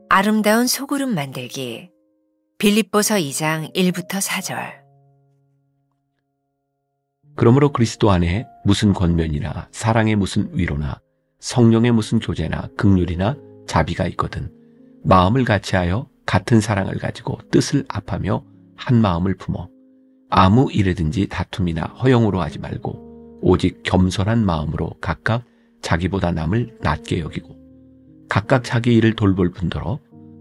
아름다운 소그룹 만들기. 빌립보서 2장 1부터 4절. 그러므로 그리스도 안에 무슨 권면이나 사랑의 무슨 위로나 성령의 무슨 교제나 긍휼이나 자비가 있거든 마음을 같이하여 같은 사랑을 가지고 뜻을 합하며 한 마음을 품어 아무 일에든지 다툼이나 허영으로 하지 말고 오직 겸손한 마음으로 각각 자기보다 남을 낮게 여기고 각각 자기 일을 돌볼 뿐더러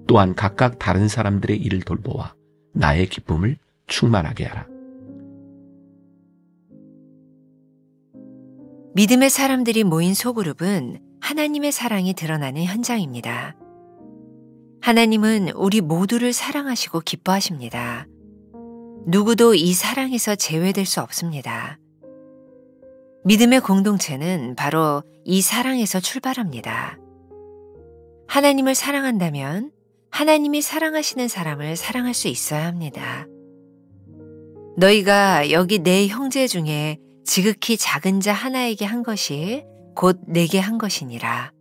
또한 각각 다른 사람들의 일을 돌보아 나의 기쁨을 충만하게 하라. 믿음의 사람들이 모인 소그룹은 하나님의 사랑이 드러나는 현장입니다. 하나님은 우리 모두를 사랑하시고 기뻐하십니다. 누구도 이 사랑에서 제외될 수 없습니다. 믿음의 공동체는 바로 이 사랑에서 출발합니다. 하나님을 사랑한다면 하나님이 사랑하시는 사람을 사랑할 수 있어야 합니다. 너희가 여기 내 형제 중에 지극히 작은 자 하나에게 한 것이 곧 내게 한 것이니라.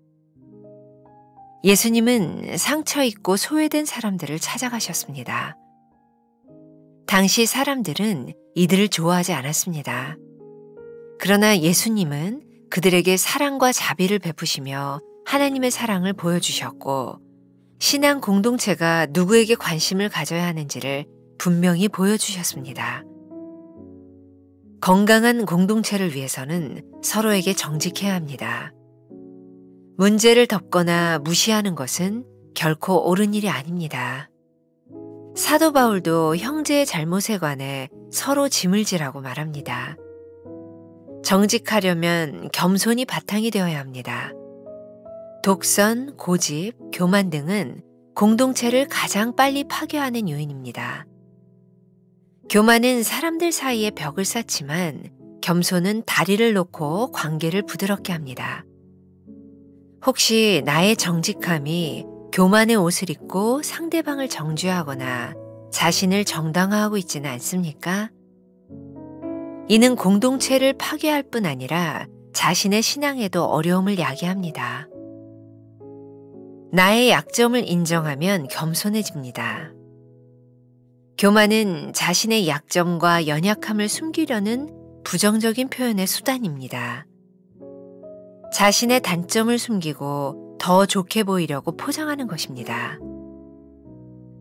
예수님은 상처 입고 소외된 사람들을 찾아가셨습니다. 당시 사람들은 이들을 좋아하지 않았습니다. 그러나 예수님은 그들에게 사랑과 자비를 베푸시며 하나님의 사랑을 보여주셨고 신앙 공동체가 누구에게 관심을 가져야 하는지를 분명히 보여주셨습니다. 건강한 공동체를 위해서는 서로에게 정직해야 합니다. 문제를 덮거나 무시하는 것은 결코 옳은 일이 아닙니다. 사도 바울도 형제의 잘못에 관해 서로 짐을 지라고 말합니다. 정직하려면 겸손이 바탕이 되어야 합니다. 독선, 고집, 교만 등은 공동체를 가장 빨리 파괴하는 요인입니다. 교만은 사람들 사이에 벽을 쌓지만 겸손은 다리를 놓고 관계를 부드럽게 합니다. 혹시 나의 정직함이 교만의 옷을 입고 상대방을 정죄하거나 자신을 정당화하고 있지는 않습니까? 이는 공동체를 파괴할 뿐 아니라 자신의 신앙에도 어려움을 야기합니다. 나의 약점을 인정하면 겸손해집니다. 교만은 자신의 약점과 연약함을 숨기려는 부정적인 표현의 수단입니다. 자신의 단점을 숨기고 더 좋게 보이려고 포장하는 것입니다.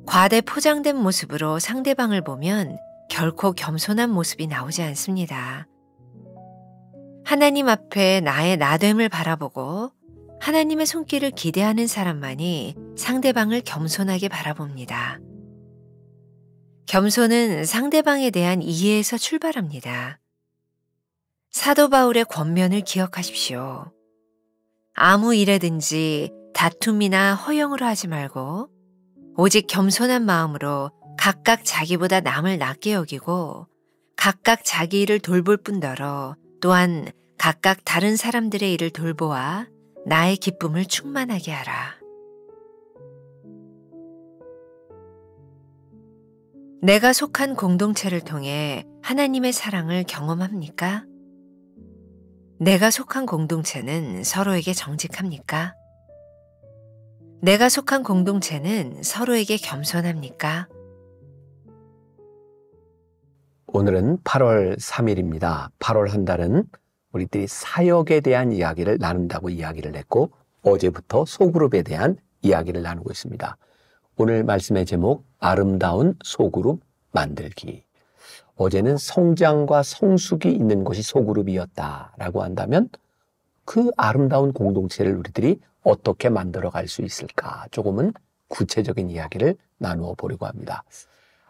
과대 포장된 모습으로 상대방을 보면 결코 겸손한 모습이 나오지 않습니다. 하나님 앞에 나의 나됨을 바라보고 하나님의 손길을 기대하는 사람만이 상대방을 겸손하게 바라봅니다. 겸손은 상대방에 대한 이해에서 출발합니다. 사도 바울의 권면을 기억하십시오. 아무 일에든지 다툼이나 허영으로 하지 말고 오직 겸손한 마음으로 각각 자기보다 남을 낮게 여기고 각각 자기 일을 돌볼 뿐더러 또한 각각 다른 사람들의 일을 돌보아 나의 기쁨을 충만하게 하라. 내가 속한 공동체를 통해 하나님의 사랑을 경험합니까? 내가 속한 공동체는 서로에게 정직합니까? 내가 속한 공동체는 서로에게 겸손합니까? 오늘은 8월 3일입니다. 8월 한 달은 우리들이 사역에 대한 이야기를 나눈다고 이야기를 했고 어제부터 소그룹에 대한 이야기를 나누고 있습니다. 오늘 말씀의 제목 아름다운 소그룹 만들기. 어제는 성장과 성숙이 있는 것이 소그룹이었다라고 한다면 그 아름다운 공동체를 우리들이 어떻게 만들어갈 수 있을까 조금은 구체적인 이야기를 나누어 보려고 합니다.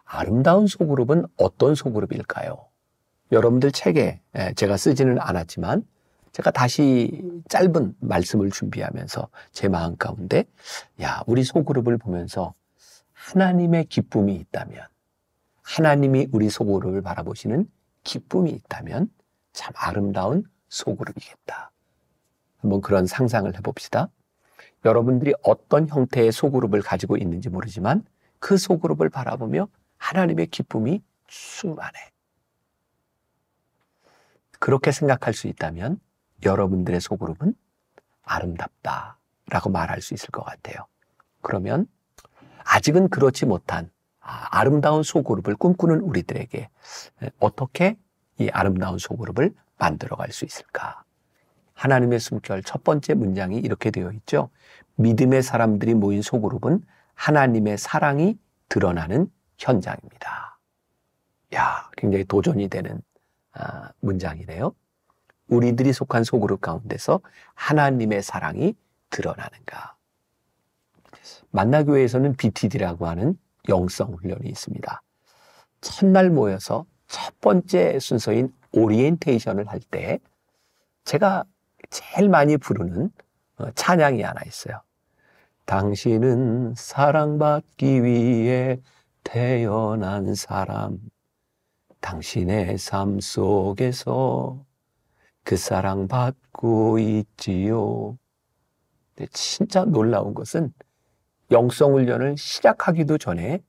아름다운 소그룹은 어떤 소그룹일까요? 여러분들 책에 제가 쓰지는 않았지만 제가 다시 짧은 말씀을 준비하면서 제 마음 가운데 우리 소그룹을 보면서 하나님의 기쁨이 있다면 하나님이 우리 소그룹을 바라보시는 기쁨이 있다면 참 아름다운 소그룹이겠다. 한번 그런 상상을 해봅시다. 여러분들이 어떤 형태의 소그룹을 가지고 있는지 모르지만 그 소그룹을 바라보며 하나님의 기쁨이 충만해. 그렇게 생각할 수 있다면 여러분들의 소그룹은 아름답다라고 말할 수 있을 것 같아요. 그러면 아직은 그렇지 못한 아름다운 소그룹을 꿈꾸는 우리들에게 어떻게 이 아름다운 소그룹을 만들어갈 수 있을까? 하나님의 숨결 첫 번째 문장이 이렇게 되어 있죠. 믿음의 사람들이 모인 소그룹은 하나님의 사랑이 드러나는 현장입니다. 야, 굉장히 도전이 되는 문장이네요. 우리들이 속한 소그룹 가운데서 하나님의 사랑이 드러나는가? 만나교회에서는 BTD라고 하는 영성훈련이 있습니다. 첫날 모여서 첫 번째 순서인 오리엔테이션을 할 때 제가 제일 많이 부르는 찬양이 하나 있어요. 당신은 사랑받기 위해 태어난 사람, 당신의 삶 속에서 그 사랑받고 있지요. 근데 진짜 놀라운 것은 영성훈련을 시작하기도 전에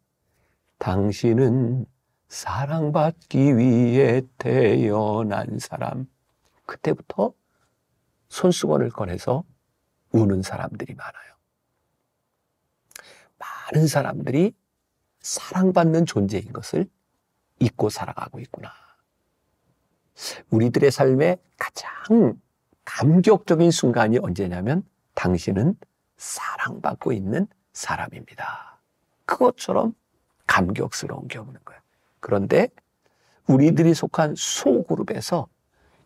당신은 사랑받기 위해 태어난 사람, 그때부터 손수건을 꺼내서 우는 사람들이 많아요. 많은 사람들이 사랑받는 존재인 것을 잊고 살아가고 있구나. 우리들의 삶의 가장 감격적인 순간이 언제냐면 당신은 사랑받고 있는 사람입니다. 그것처럼 감격스러운 게 없는 거예요. 그런데 우리들이 속한 소그룹에서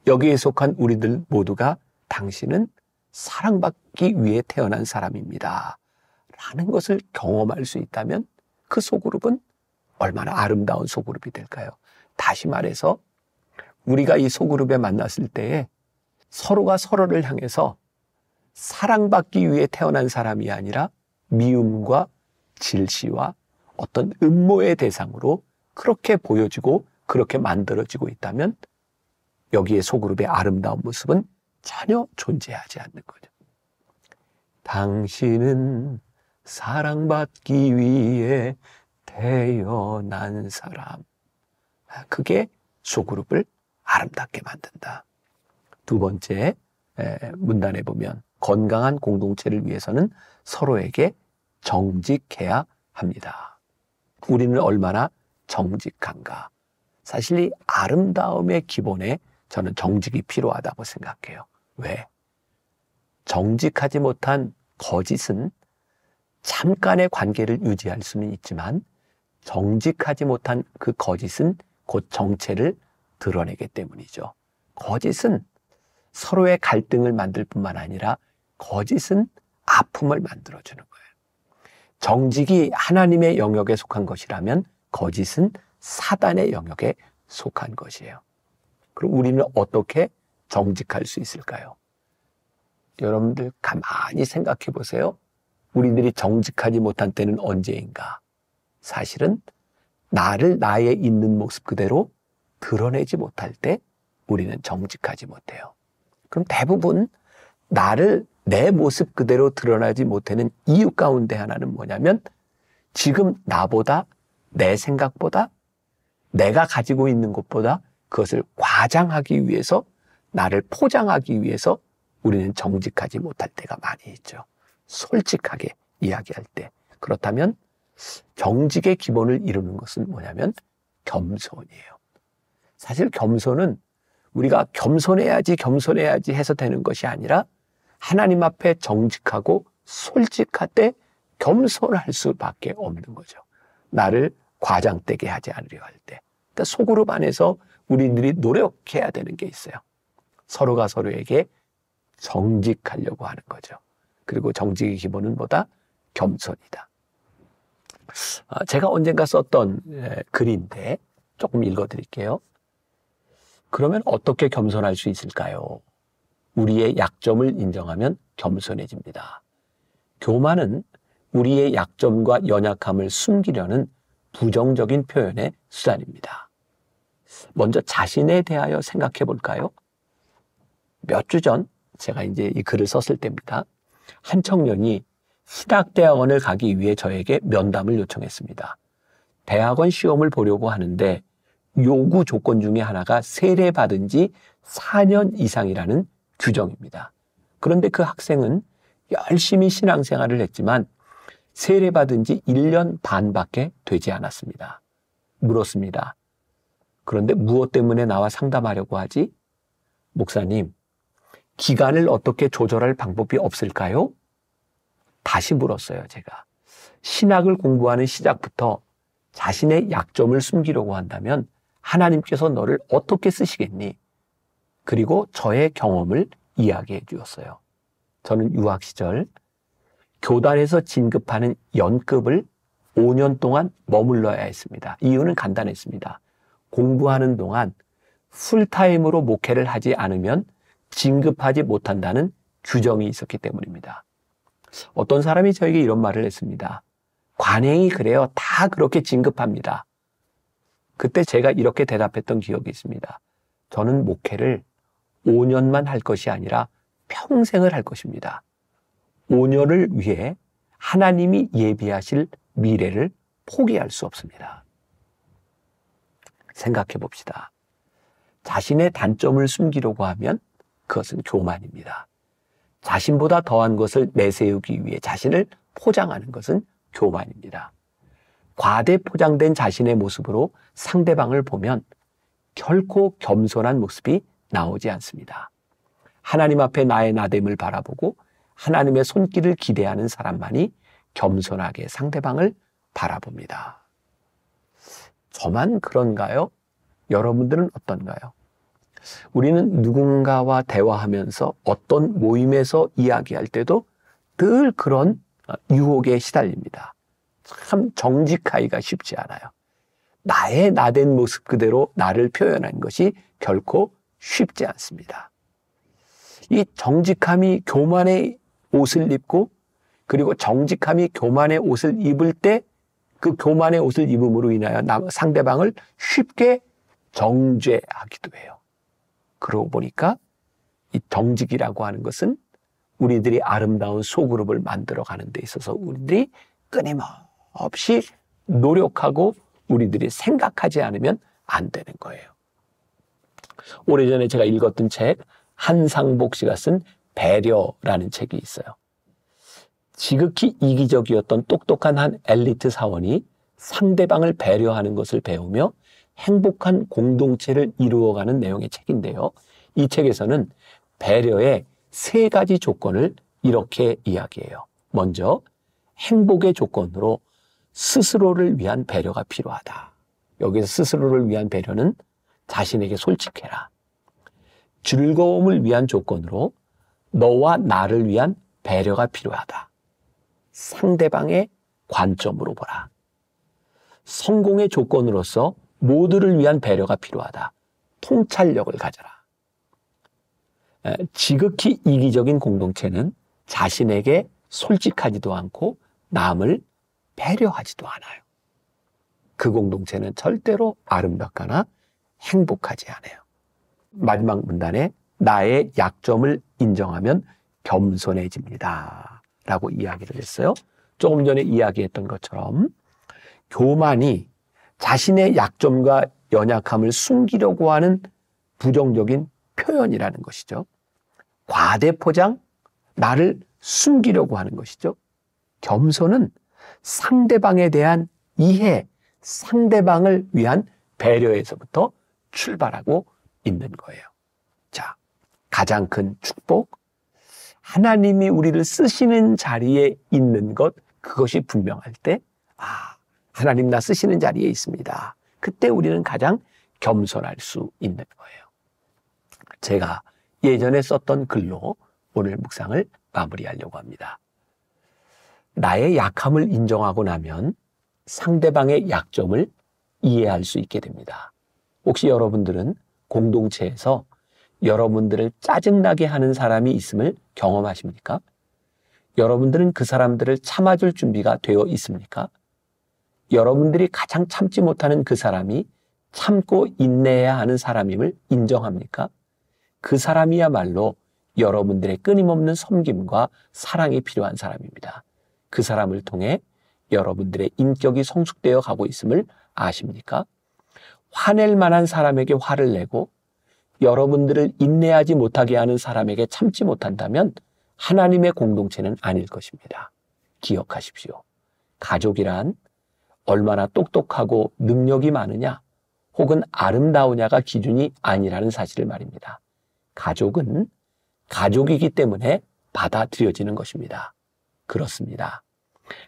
여기에 속한 우리들 모두가 당신은 사랑받기 위해 태어난 사람입니다 라는 것을 경험할 수 있다면 그 소그룹은 얼마나 아름다운 소그룹이 될까요? 다시 말해서 우리가 이 소그룹에 만났을 때에 서로가 서로를 향해서 사랑받기 위해 태어난 사람이 아니라 미움과 질시와 어떤 음모의 대상으로 그렇게 보여지고 그렇게 만들어지고 있다면 여기에 소그룹의 아름다운 모습은 전혀 존재하지 않는 거죠. 당신은 사랑받기 위해 태어난 사람. 그게 소그룹을 아름답게 만든다. 두 번째 문단에 보면 건강한 공동체를 위해서는 서로에게 정직해야 합니다. 우리는 얼마나 정직한가. 사실 이 아름다움의 기본에 저는 정직이 필요하다고 생각해요. 왜? 정직하지 못한 거짓은 잠깐의 관계를 유지할 수는 있지만 정직하지 못한 그 거짓은 곧 정체를 드러내기 때문이죠. 거짓은 서로의 갈등을 만들 뿐만 아니라 거짓은 아픔을 만들어주는 거예요. 정직이 하나님의 영역에 속한 것이라면 거짓은 사단의 영역에 속한 것이에요. 그럼 우리는 어떻게 정직할 수 있을까요? 여러분들 가만히 생각해 보세요. 우리들이 정직하지 못한 때는 언제인가? 사실은 나를 나의 있는 모습 그대로 드러내지 못할 때 우리는 정직하지 못해요. 그럼 대부분 나를 내 모습 그대로 드러나지 못하는 이유 가운데 하나는 뭐냐면 지금 나보다 내 생각보다 내가 가지고 있는 것보다 그것을 과장하기 위해서 나를 포장하기 위해서 우리는 정직하지 못할 때가 많이 있죠. 솔직하게 이야기할 때. 그렇다면 정직의 기본을 이루는 것은 뭐냐면 겸손이에요. 사실 겸손은 우리가 겸손해야지 해서 되는 것이 아니라 하나님 앞에 정직하고 솔직할 때 겸손할 수밖에 없는 거죠. 나를 과장되게 하지 않으려 할 때. 그러니까 소그룹 안에서 우리들이 노력해야 되는 게 있어요. 서로가 서로에게 정직하려고 하는 거죠. 그리고 정직의 기본은 뭐다? 겸손이다. 제가 언젠가 썼던 글인데 조금 읽어드릴게요. 그러면 어떻게 겸손할 수 있을까요? 우리의 약점을 인정하면 겸손해집니다. 교만은 우리의 약점과 연약함을 숨기려는 부정적인 표현의 수단입니다. 먼저 자신에 대하여 생각해 볼까요? 몇 주 전 제가 이제 이 글을 썼을 때입니다. 한 청년이 신학대학원을 가기 위해 저에게 면담을 요청했습니다. 대학원 시험을 보려고 하는데 요구 조건 중에 하나가 세례받은 지 4년 이상이라는 규정입니다. 그런데 그 학생은 열심히 신앙생활을 했지만 세례받은 지 1년 반밖에 되지 않았습니다. 물었습니다. 그런데 무엇 때문에 나와 상담하려고 하지? 목사님, 기간을 어떻게 조절할 방법이 없을까요? 다시 물었어요, 제가. 신학을 공부하는 시작부터 자신의 약점을 숨기려고 한다면 하나님께서 너를 어떻게 쓰시겠니? 그리고 저의 경험을 이야기해 주었어요. 저는 유학 시절 교단에서 진급하는 연급을 5년 동안 머물러야 했습니다. 이유는 간단했습니다. 공부하는 동안 풀타임으로 목회를 하지 않으면 진급하지 못한다는 규정이 있었기 때문입니다. 어떤 사람이 저에게 이런 말을 했습니다. 관행이 그래요. 다 그렇게 진급합니다. 그때 제가 이렇게 대답했던 기억이 있습니다. 저는 목회를 5년만 할 것이 아니라 평생을 할 것입니다. 5년을 위해 하나님이 예비하실 미래를 포기할 수 없습니다. 생각해 봅시다. 자신의 단점을 숨기려고 하면 그것은 교만입니다. 자신보다 더한 것을 내세우기 위해 자신을 포장하는 것은 교만입니다. 과대 포장된 자신의 모습으로 상대방을 보면 결코 겸손한 모습이 나오지 않습니다. 하나님 앞에 나의 나됨을 바라보고 하나님의 손길을 기대하는 사람만이 겸손하게 상대방을 바라봅니다. 저만 그런가요? 여러분들은 어떤가요? 우리는 누군가와 대화하면서 어떤 모임에서 이야기할 때도 늘 그런 유혹에 시달립니다. 참 정직하기가 쉽지 않아요. 나의 나된 모습 그대로 나를 표현한 것이 결코 쉽지 않습니다. 이 정직함이 교만의 옷을 입고 그리고 정직함이 교만의 옷을 입을 때 그 교만의 옷을 입음으로 인하여 상대방을 쉽게 정죄하기도 해요. 그러고 보니까 이 정직이라고 하는 것은 우리들이 아름다운 소그룹을 만들어가는 데 있어서 우리들이 끊임없이 노력하고 우리들이 생각하지 않으면 안 되는 거예요. 오래전에 제가 읽었던 책 한상복 씨가 쓴 배려라는 책이 있어요. 지극히 이기적이었던 똑똑한 한 엘리트 사원이 상대방을 배려하는 것을 배우며 행복한 공동체를 이루어가는 내용의 책인데요. 이 책에서는 배려의 3가지 조건을 이렇게 이야기해요. 먼저 행복의 조건으로 스스로를 위한 배려가 필요하다. 여기서 스스로를 위한 배려는 자신에게 솔직해라. 즐거움을 위한 조건으로 너와 나를 위한 배려가 필요하다. 상대방의 관점으로 보라. 성공의 조건으로서 모두를 위한 배려가 필요하다. 통찰력을 가져라. 지극히 이기적인 공동체는 자신에게 솔직하지도 않고 남을 배려하지도 않아요. 그 공동체는 절대로 아름답거나 행복하지 않아요. 마지막 문단에 나의 약점을 인정하면 겸손해집니다. 라고 이야기를 했어요. 조금 전에 이야기했던 것처럼 교만이 자신의 약점과 연약함을 숨기려고 하는 부정적인 표현이라는 것이죠. 과대포장, 나를 숨기려고 하는 것이죠. 겸손은 상대방에 대한 이해, 상대방을 위한 배려에서부터 출발하고 있는 거예요. 자, 가장 큰 축복, 하나님이 우리를 쓰시는 자리에 있는 것, 그것이 분명할 때, 하나님 나 쓰시는 자리에 있습니다. 그때 우리는 가장 겸손할 수 있는 거예요. 제가 예전에 썼던 글로 오늘 묵상을 마무리하려고 합니다. 나의 약함을 인정하고 나면 상대방의 약점을 이해할 수 있게 됩니다. 혹시 여러분들은 공동체에서 여러분들을 짜증나게 하는 사람이 있음을 경험하십니까? 여러분들은 그 사람들을 참아줄 준비가 되어 있습니까? 여러분들이 가장 참지 못하는 그 사람이 참고 인내해야 하는 사람임을 인정합니까? 그 사람이야말로 여러분들의 끊임없는 섬김과 사랑이 필요한 사람입니다. 그 사람을 통해 여러분들의 인격이 성숙되어 가고 있음을 아십니까? 화낼 만한 사람에게 화를 내고 여러분들을 인내하지 못하게 하는 사람에게 참지 못한다면 하나님의 공동체는 아닐 것입니다. 기억하십시오. 가족이란 얼마나 똑똑하고 능력이 많으냐 혹은 아름다우냐가 기준이 아니라는 사실을 말입니다. 가족은 가족이기 때문에 받아들여지는 것입니다. 그렇습니다.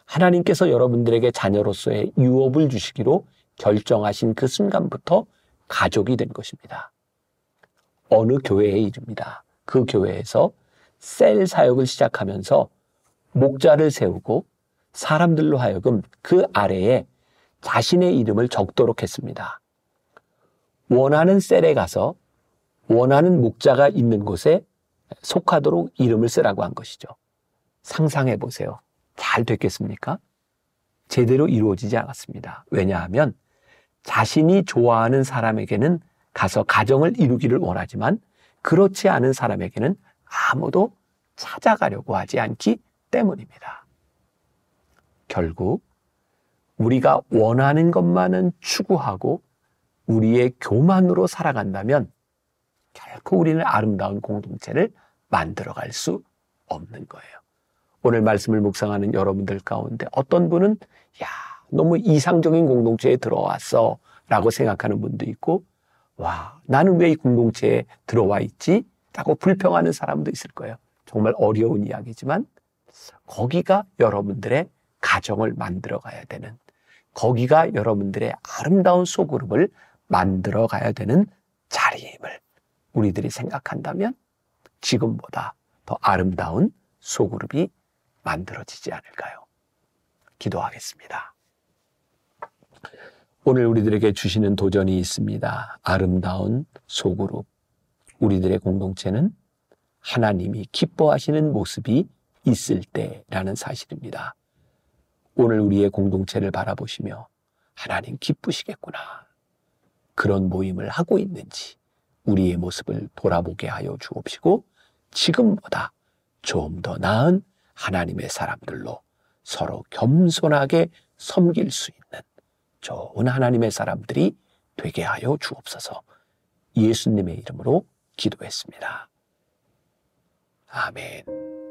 하나님께서 여러분들에게 자녀로서의 유업을 주시기로 결정하신 그 순간부터 가족이 된 것입니다. 어느 교회에 이릅니다. 그 교회에서 셀 사역을 시작하면서 목자를 세우고 사람들로 하여금 그 아래에 자신의 이름을 적도록 했습니다. 원하는 셀에 가서 원하는 목자가 있는 곳에 속하도록 이름을 쓰라고 한 것이죠. 상상해 보세요. 잘 됐겠습니까? 제대로 이루어지지 않았습니다. 왜냐하면 자신이 좋아하는 사람에게는 가서 가정을 이루기를 원하지만 그렇지 않은 사람에게는 아무도 찾아가려고 하지 않기 때문입니다. 결국 우리가 원하는 것만은 추구하고 우리의 교만으로 살아간다면 결코 우리는 아름다운 공동체를 만들어갈 수 없는 거예요. 오늘 말씀을 묵상하는 여러분들 가운데 어떤 분은 야, 너무 이상적인 공동체에 들어왔어 라고 생각하는 분도 있고 와, 나는 왜 이 공동체에 들어와 있지? 라고 불평하는 사람도 있을 거예요. 정말 어려운 이야기지만 거기가 여러분들의 가정을 만들어 가야 되는, 거기가 여러분들의 아름다운 소그룹을 만들어 가야 되는 자리임을 우리들이 생각한다면 지금보다 더 아름다운 소그룹이 만들어지지 않을까요? 기도하겠습니다. 오늘 우리들에게 주시는 도전이 있습니다. 아름다운 소그룹. 우리들의 공동체는 하나님이 기뻐하시는 모습이 있을 때라는 사실입니다. 오늘 우리의 공동체를 바라보시며 하나님 기쁘시겠구나. 그런 모임을 하고 있는지 우리의 모습을 돌아보게 하여 주옵시고 지금보다 좀 더 나은 하나님의 사람들로 서로 겸손하게 섬길 수 있는 좋은 하나님의 사람들이 되게 하여 주옵소서. 예수님의 이름으로 기도했습니다. 아멘.